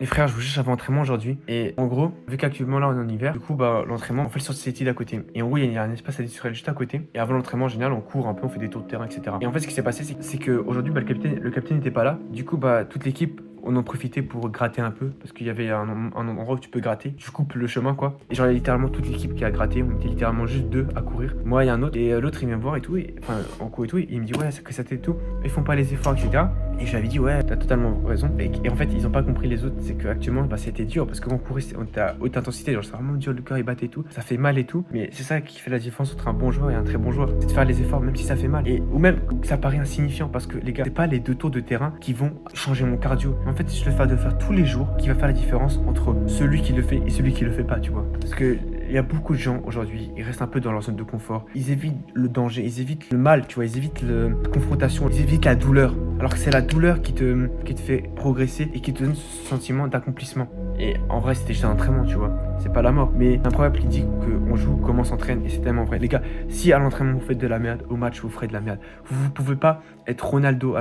Les frères, je vous jure, j'avais entraînement aujourd'hui. Et en gros, vu qu'actuellement là on est en hiver, du coup, bah, l'entraînement, on fait le sur City d'à côté. Et en gros, il y a un espace naturel juste à côté. Et avant l'entraînement, en général, on court un peu, on fait des tours de terrain, etc. Et en fait, ce qui s'est passé, c'est qu'aujourd'hui, bah, le capitaine n'était pas là. Du coup, bah, toute l'équipe, on en profitait pour gratter un peu. Parce qu'il y avait un endroit où tu peux gratter. Tu coupes le chemin, quoi. Et genre, il y a littéralement toute l'équipe qui a gratté. On était littéralement juste deux à courir. Moi, il y a un autre. Et l'autre, il vient me voir et tout. Enfin, en cours et tout. Et il me dit, ouais, que ça t'est tout. Ils font pas les efforts, etc. Et je lui avais dit, ouais, t'as totalement raison. Et en fait, ils ont pas compris les autres. C'est qu'actuellement, bah, c'était dur parce qu'on courait, on était à haute intensité. Genre, c'est vraiment dur, le cœur il battait et tout. Ça fait mal et tout. Mais c'est ça qui fait la différence entre un bon joueur et un très bon joueur. C'est de faire les efforts, même si ça fait mal. Ou même que ça paraît insignifiant parce que les gars, c'est pas les 2 tours de terrain qui vont changer mon cardio. En fait, c'est le fait de faire tous les jours qui va faire la différence entre celui qui le fait et celui qui le fait pas, tu vois. Parce que il y a beaucoup de gens aujourd'hui, ils restent un peu dans leur zone de confort. Ils évitent le danger, ils évitent le mal, tu vois, ils évitent la confrontation, ils évitent la douleur. Alors que c'est la douleur qui te fait progresser et qui te donne ce sentiment d'accomplissement. Et en vrai, c'était juste un entraînement, tu vois. C'est pas la mort. Mais un proverbe qui dit qu'on joue comme on s'entraîne et c'est tellement vrai. Les gars, si à l'entraînement vous faites de la merde, au match vous ferez de la merde. Vous pouvez pas être Ronaldo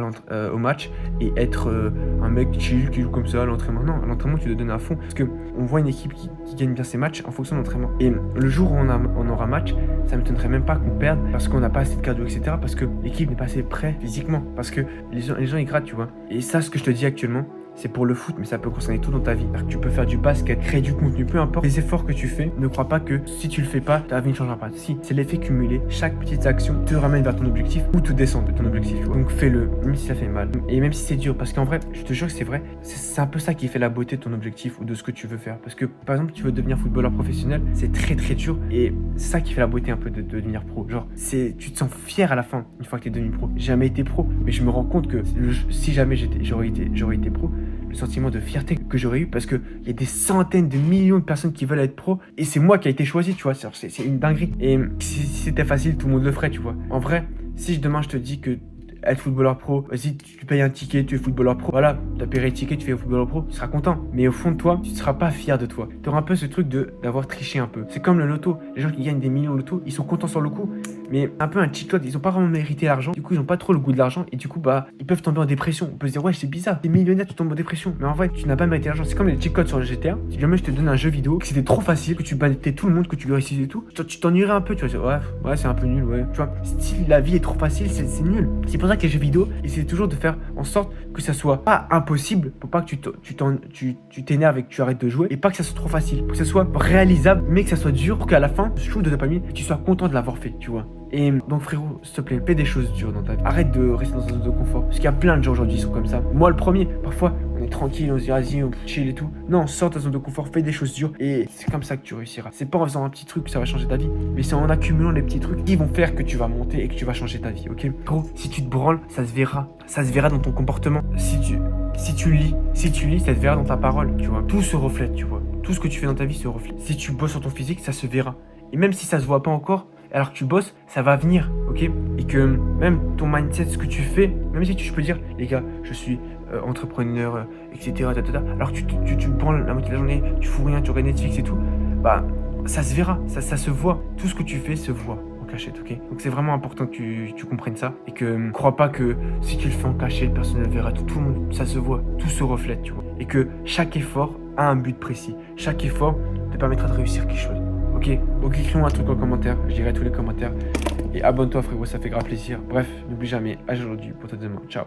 au match et être un mec chill qui joue comme ça à l'entraînement. Non, à l'entraînement tu dois donner à fond. Parce que on voit une équipe qui gagne bien ses matchs en fonction de l'entraînement. Et le jour où on aura match, ça ne m'étonnerait même pas qu'on perde parce qu'on n'a pas assez de cardio, etc. Parce que l'équipe n'est pas assez prête physiquement. Parce que les gens ils grattent, tu vois. Et ça, ce que je te dis actuellement, c'est pour le foot, mais ça peut concerner tout dans ta vie. Tu peux faire du basket, créer du contenu, peu importe les efforts que tu fais. Ne crois pas que si tu le fais pas, ta vie ne changera pas. Si, c'est l'effet cumulé. Chaque petite action te ramène vers ton objectif ou te descend de ton objectif. Donc fais-le, même si ça fait mal. Et même si c'est dur, parce qu'en vrai, je te jure que c'est vrai, c'est un peu ça qui fait la beauté de ton objectif ou de ce que tu veux faire. Parce que par exemple, tu veux devenir footballeur professionnel, c'est très très dur. Et c'est ça qui fait la beauté un peu de devenir pro. Genre, tu te sens fier à la fin, une fois que tu es devenu pro. J'ai jamais été pro, mais je me rends compte que si jamais j'aurais été pro, le sentiment de fierté que j'aurais eu parce qu'il y a des centaines de millions de personnes qui veulent être pro et c'est moi qui a été choisi, tu vois, c'est une dinguerie. Et si c'était facile, tout le monde le ferait, tu vois. En vrai, si demain je te dis que être footballeur pro, vas-y, tu payes un ticket, tu es footballeur pro, voilà, tu as payé le ticket, tu fais footballeur pro, tu seras content. Mais au fond de toi, tu ne seras pas fier de toi. Tu auras un peu ce truc d'avoir triché un peu. C'est comme le loto. Les gens qui gagnent des millions au loto, ils sont contents sur le coup, mais un peu un cheat code, ils n'ont pas vraiment mérité l'argent. Du coup, ils n'ont pas trop le goût de l'argent et du coup, bah, ils peuvent tomber en dépression. On peut se dire, ouais, c'est bizarre, t'es millionnaire, tu tombes en dépression. Mais en vrai, tu n'as pas mérité l'argent. C'est comme les cheat codes sur le GTA. Si jamais je te donne un jeu vidéo, que c'était trop facile, que tu battais tout le monde, que tu réussissais et tout, tu t'ennuierais un peu, tu vois. Ouais, c'est un peu nul, ouais. Tu vois, si la vie est trop facile, c'est nul. C'est pour ça que les jeux vidéo, c'est toujours de faire en sorte que ça soit pas impossible pour pas que tu t'énerves et que tu arrêtes de jouer et pas que ça soit trop facile, pour que ça soit réalisable mais que ça soit dur pour qu'à la fin, shoot de dopamine, tu sois content de l'avoir fait, tu vois. Et donc frérot, s'il te plaît, fais des choses dures dans ta vie. Arrête de rester dans un zone de confort. Parce qu'il y a plein de gens aujourd'hui qui sont comme ça. Moi le premier, parfois on est tranquille, on se dit vas-y, on chill et tout. Non, sors de ta zone de confort, fais des choses dures. Et c'est comme ça que tu réussiras. C'est pas en faisant un petit truc que ça va changer ta vie, mais c'est en accumulant les petits trucs qui vont faire que tu vas monter et que tu vas changer ta vie, ok? Gros, si tu te branles, ça se verra. Ça se verra dans ton comportement. Si tu lis, ça te verra dans ta parole, tu vois. Tout se reflète, tu vois. Tout ce que tu fais dans ta vie se reflète. Si tu bosses sur ton physique, ça se verra. Et même si ça se voit pas encore, alors que tu bosses, ça va venir, ok? Et que même ton mindset, ce que tu fais, même si tu peux dire, les gars, je suis entrepreneur, etc. Alors que tu branles la moitié de la journée, tu fous rien, tu regardes Netflix et tout, bah ça se verra, ça se voit. Tout ce que tu fais se voit en cachette, ok? Donc c'est vraiment important que tu comprennes ça et que crois pas que si tu le fais en cachette, personne ne le verra. Tout le monde, ça se voit, tout se reflète, tu vois. Et que chaque effort a un but précis. Chaque effort te permettra de réussir quelque chose. Ok, donc écris-moi un truc en commentaire, je lirai tous les commentaires. Et abonne-toi frérot, ça fait grave plaisir. Bref, n'oublie jamais, à aujourd'hui pour ta demain. Ciao.